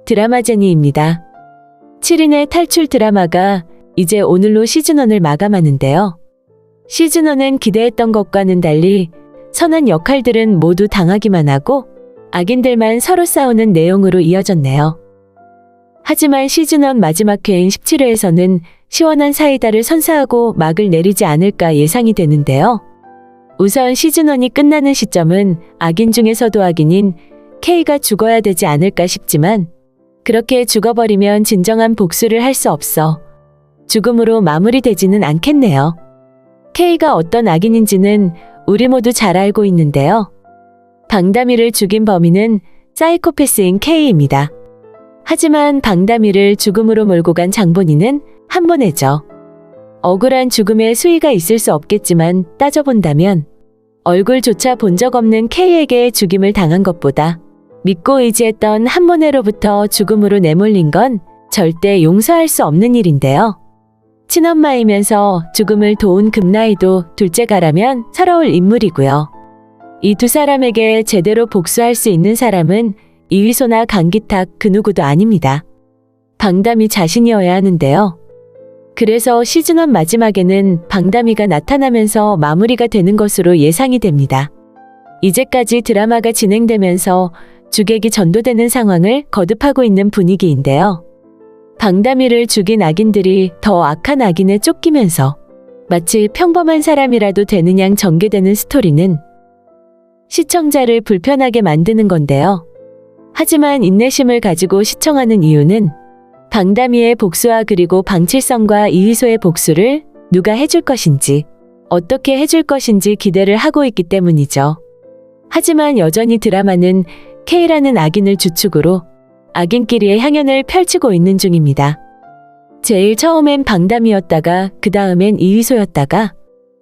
드라마 제니입니다. 7인의 탈출 드라마가 이제 오늘로 시즌1을 마감하는데요. 시즌1은 기대했던 것과는 달리 선한 역할들은 모두 당하기만 하고 악인들만 서로 싸우는 내용으로 이어졌네요. 하지만 시즌1 마지막 회인 17회에서는 시원한 사이다를 선사하고 막을 내리지 않을까 예상이 되는데요. 우선 시즌1이 끝나는 시점은 악인 중에서도 악인인 K가 죽어야 되지 않을까 싶지만 그렇게 죽어버리면 진정한 복수를 할 수 없어 죽음으로 마무리되지는 않겠네요. K가 어떤 악인인지는 우리 모두 잘 알고 있는데요. 방다미를 죽인 범인은 사이코패스인 K입니다. 하지만 방다미를 죽음으로 몰고 간 장본인은 한모네죠. 억울한 죽음에 수위가 있을 수 없겠지만 따져본다면 얼굴조차 본 적 없는 K에게 죽임을 당한 것보다 믿고 의지했던 한모네로부터 죽음으로 내몰린 건 절대 용서할 수 없는 일인데요. 친엄마이면서 죽음을 도운 금나이도 둘째가라면 서러울 인물이고요. 이 두 사람에게 제대로 복수할 수 있는 사람은 이휘소나 강기탁 그 누구도 아닙니다. 방다미 자신이어야 하는데요. 그래서 시즌1 마지막에는 방다미가 나타나면서 마무리가 되는 것으로 예상이 됩니다. 이제까지 드라마가 진행되면서 주객이 전도되는 상황을 거듭하고 있는 분위기인데요. 방다미를 죽인 악인들이 더 악한 악인에 쫓기면서 마치 평범한 사람이라도 되는 양 전개되는 스토리는 시청자를 불편하게 만드는 건데요. 하지만 인내심을 가지고 시청하는 이유는 방다미의 복수와 그리고 방칠성과 이휘소의 복수를 누가 해줄 것인지, 어떻게 해줄 것인지 기대를 하고 있기 때문이죠. 하지만 여전히 드라마는 K라는 악인을 주축으로 악인끼리의 향연을 펼치고 있는 중입니다. 제일 처음엔 방담이었다가 그 다음엔 이휘소였다가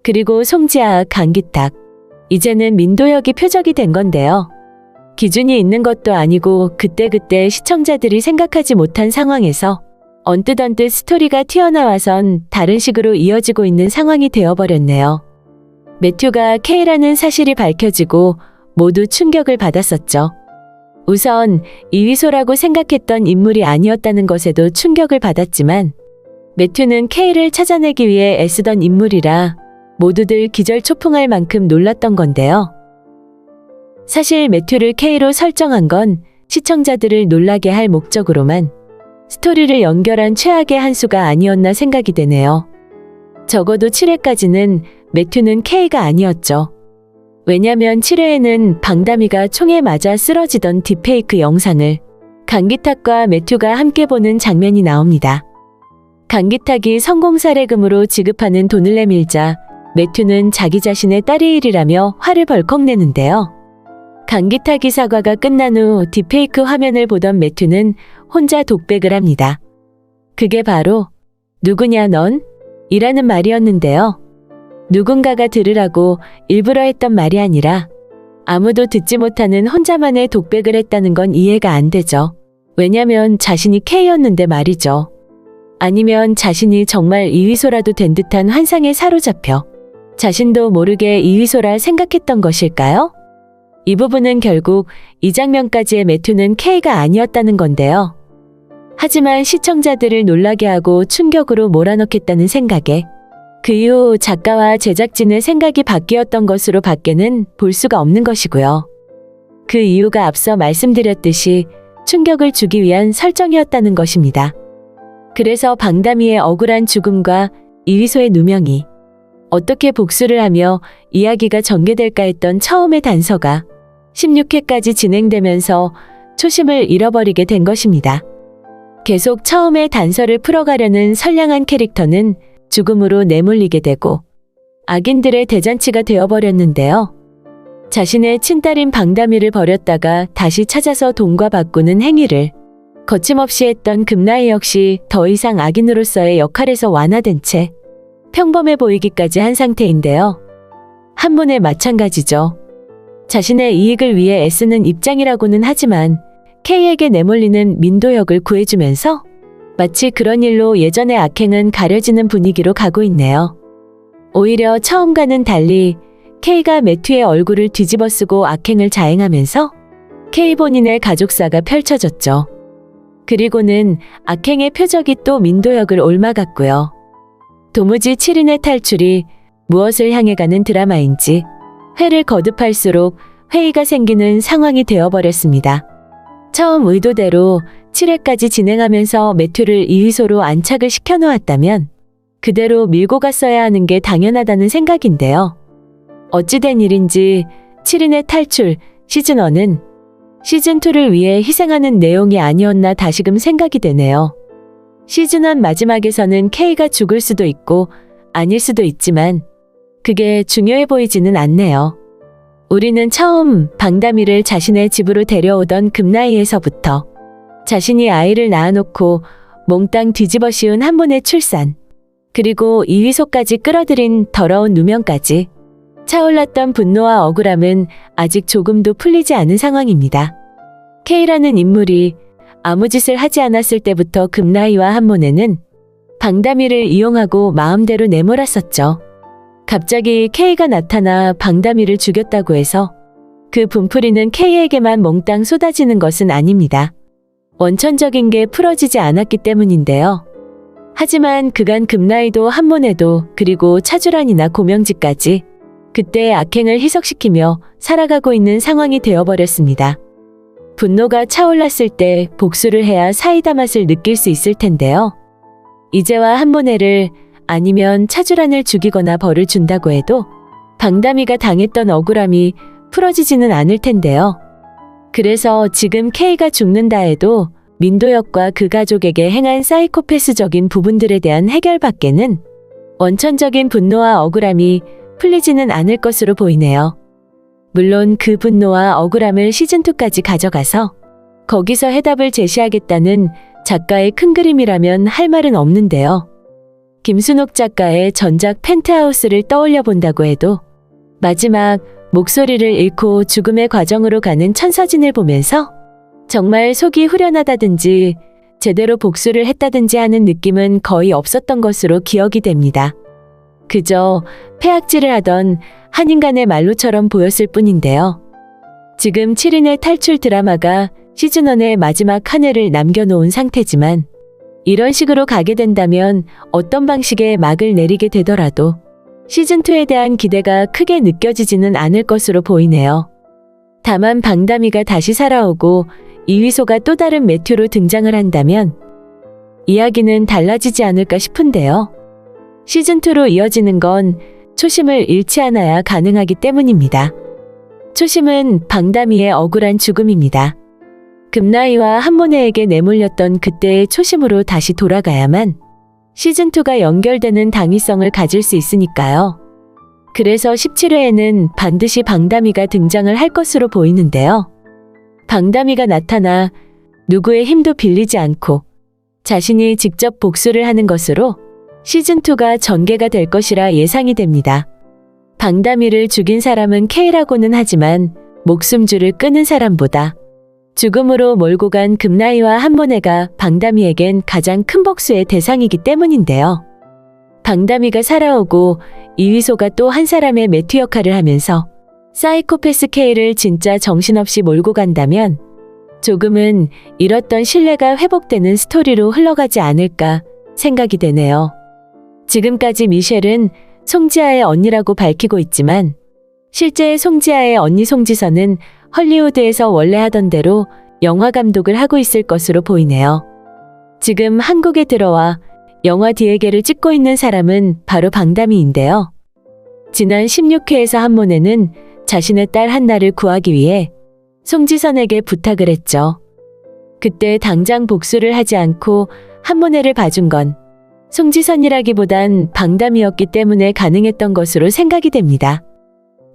그리고 송지아, 강기탁, 이제는 민도혁이 표적이 된 건데요. 기준이 있는 것도 아니고 그때그때 시청자들이 생각하지 못한 상황에서 언뜻 스토리가 튀어나와선 다른 식으로 이어지고 있는 상황이 되어버렸네요. 매튜가 K라는 사실이 밝혀지고 모두 충격을 받았었죠. 우선 이휘소라고 생각했던 인물이 아니었다는 것에도 충격을 받았지만 매튜는 K를 찾아내기 위해 애쓰던 인물이라 모두들 기절초풍할 만큼 놀랐던 건데요. 사실 매튜를 K로 설정한 건 시청자들을 놀라게 할 목적으로만 스토리를 연결한 최악의 한 수가 아니었나 생각이 되네요. 적어도 7회까지는 매튜는 K가 아니었죠. 왜냐면 7회에는 방다미가 총에 맞아 쓰러지던 딥페이크 영상을 강기탁과 매튜가 함께 보는 장면이 나옵니다. 강기탁이 성공사례금으로 지급하는 돈을 내밀자 매튜는 자기 자신의 딸의 일이라며 화를 벌컥 내는데요. 강기탁이 사과가 끝난 후 딥페이크 화면을 보던 매튜는 혼자 독백을 합니다. 그게 바로 누구냐 넌? 이라는 말이었는데요. 누군가가 들으라고 일부러 했던 말이 아니라 아무도 듣지 못하는 혼자만의 독백을 했다는 건 이해가 안 되죠. 왜냐면 자신이 K였는데 말이죠. 아니면 자신이 정말 이휘소라도 된 듯한 환상에 사로잡혀 자신도 모르게 이휘소라 생각했던 것일까요? 이 부분은 결국 이 장면까지의 매튜는 K가 아니었다는 건데요. 하지만 시청자들을 놀라게 하고 충격으로 몰아넣겠다는 생각에 그 이후 작가와 제작진의 생각이 바뀌었던 것으로 밖에는 볼 수가 없는 것이고요. 그 이유가 앞서 말씀드렸듯이 충격을 주기 위한 설정이었다는 것입니다. 그래서 방다미의 억울한 죽음과 이휘소의 누명이 어떻게 복수를 하며 이야기가 전개될까 했던 처음의 단서가 16회까지 진행되면서 초심을 잃어버리게 된 것입니다. 계속 처음의 단서를 풀어가려는 선량한 캐릭터는 죽음으로 내몰리게 되고 악인들의 대잔치가 되어버렸는데요. 자신의 친딸인 방다미를 버렸다가 다시 찾아서 돈과 바꾸는 행위를 거침없이 했던 금나이 역시 더 이상 악인으로서의 역할에서 완화된 채 평범해 보이기까지 한 상태인데요. 한문에 마찬가지죠. 자신의 이익을 위해 애쓰는 입장이라고는 하지만 K에게 내몰리는 민도혁을 구해주면서 마치 그런 일로 예전의 악행은 가려지는 분위기로 가고 있네요. 오히려 처음과는 달리 K가 매튜의 얼굴을 뒤집어 쓰고 악행을 자행하면서 K 본인의 가족사가 펼쳐졌죠. 그리고는 악행의 표적이 또 민도역을 옮아갔고요. 도무지 7인의 탈출이 무엇을 향해 가는 드라마인지 회를 거듭할수록 회의가 생기는 상황이 되어버렸습니다. 처음 의도대로 7회까지 진행하면서 매튜를 2위소로 안착을 시켜놓았다면 그대로 밀고 갔어야 하는 게 당연하다는 생각인데요. 어찌된 일인지 7인의 탈출 시즌1은 시즌2를 위해 희생하는 내용이 아니었나 다시금 생각이 되네요. 시즌1 마지막에서는 K가 죽을 수도 있고 아닐 수도 있지만 그게 중요해 보이지는 않네요. 우리는 처음 방다미를 자신의 집으로 데려오던 금나이에서부터 자신이 아이를 낳아놓고 몽땅 뒤집어 씌운 한문의 출산, 그리고 이휘소까지 끌어들인 더러운 누명까지 차올랐던 분노와 억울함은 아직 조금도 풀리지 않은 상황입니다. K라는 인물이 아무 짓을 하지 않았을 때부터 금나이와 한문에는 방다미를 이용하고 마음대로 내몰았었죠. 갑자기 K가 나타나 방다미를 죽였다고 해서 그 분풀이는 K에게만 몽땅 쏟아지는 것은 아닙니다. 원천적인 게 풀어지지 않았기 때문인데요. 하지만 그간 금나이도 한문에도 그리고 차주란이나 고명지까지 그때의 악행을 희석시키며 살아가고 있는 상황이 되어버렸습니다. 분노가 차올랐을 때 복수를 해야 사이다 맛을 느낄 수 있을 텐데요. 이제와 한문회를 아니면 차주란을 죽이거나 벌을 준다고 해도 방다미가 당했던 억울함이 풀어지지는 않을 텐데요. 그래서 지금 K가 죽는다 해도 민도역과 그 가족에게 행한 사이코패스적인 부분들에 대한 해결밖에는 원천적인 분노와 억울함이 풀리지는 않을 것으로 보이네요. 물론 그 분노와 억울함을 시즌2까지 가져가서 거기서 해답을 제시하겠다는 작가의 큰 그림이라면 할 말은 없는데요. 김순옥 작가의 전작 펜트하우스를 떠올려 본다고 해도 마지막 목소리를 잃고 죽음의 과정으로 가는 천서진을 보면서 정말 속이 후련하다든지 제대로 복수를 했다든지 하는 느낌은 거의 없었던 것으로 기억이 됩니다. 그저 폐악질을 하던 한 인간의 말로처럼 보였을 뿐인데요. 지금 7인의 탈출 드라마가 시즌1의 마지막 한 회를 남겨놓은 상태지만 이런 식으로 가게 된다면 어떤 방식의 막을 내리게 되더라도 시즌2에 대한 기대가 크게 느껴지지는 않을 것으로 보이네요. 다만 방다미가 다시 살아오고 이휘소가 또 다른 매튜로 등장을 한다면 이야기는 달라지지 않을까 싶은데요. 시즌2로 이어지는 건 초심을 잃지 않아야 가능하기 때문입니다. 초심은 방다미의 억울한 죽음입니다. 금나이와 한모네에게 내몰렸던 그때의 초심으로 다시 돌아가야만 시즌2가 연결되는 당위성을 가질 수 있으니까요. 그래서 17회에는 반드시 방다미가 등장을 할 것으로 보이는데요. 방다미가 나타나 누구의 힘도 빌리지 않고 자신이 직접 복수를 하는 것으로 시즌2가 전개가 될 것이라 예상이 됩니다. 방다미를 죽인 사람은 K라고는 하지만 목숨줄을 끄는 사람보다 죽음으로 몰고 간 금나이와 한모네가 방다미에겐 가장 큰 복수의 대상이기 때문인데요. 방다미가 살아오고 이휘소가 또 한 사람의 매튜 역할을 하면서 사이코패스 K를 진짜 정신없이 몰고 간다면 조금은 잃었던 신뢰가 회복되는 스토리로 흘러가지 않을까 생각이 되네요. 지금까지 미셸은 송지아의 언니라고 밝히고 있지만 실제 송지아의 언니 송지선은 헐리우드에서 원래 하던 대로 영화 감독을 하고 있을 것으로 보이네요. 지금 한국에 들어와 영화 디에게를 찍고 있는 사람은 바로 방다미인데요. 지난 16회에서 한모네는 자신의 딸 한나를 구하기 위해 송지선에게 부탁을 했죠. 그때 당장 복수를 하지 않고 한모네를 봐준 건 송지선이라기보단 방담이었기 때문에 가능했던 것으로 생각이 됩니다.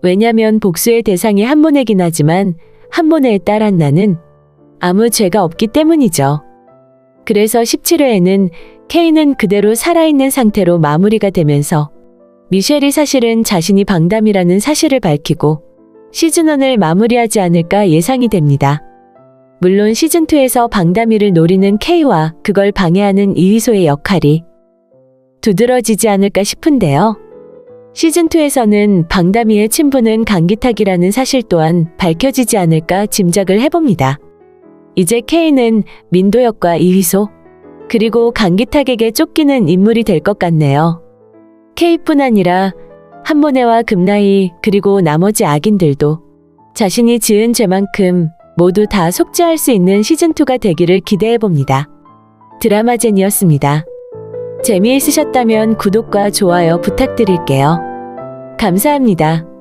왜냐면 복수의 대상이 한모네긴 하지만 한모네의 딸 한나는 아무 죄가 없기 때문이죠. 그래서 17회에는 K는 그대로 살아있는 상태로 마무리가 되면서 미셸이 사실은 자신이 방담이라는 사실을 밝히고 시즌1을 마무리하지 않을까 예상이 됩니다. 물론 시즌2에서 방담이를 노리는 K와 그걸 방해하는 이휘소의 역할이 두드러지지 않을까 싶은데요. 시즌2에서는 방다미의 친부는 강기탁이라는 사실 또한 밝혀지지 않을까 짐작을 해봅니다. 이제 K는 민도혁과 이휘소, 그리고 강기탁에게 쫓기는 인물이 될 것 같네요. K뿐 아니라 한모네와 금나희 그리고 나머지 악인들도 자신이 지은 죄만큼 모두 다 속죄할 수 있는 시즌2가 되기를 기대해봅니다. 드라마젠이었습니다. 재미있으셨다면 구독과 좋아요 부탁드릴게요. 감사합니다.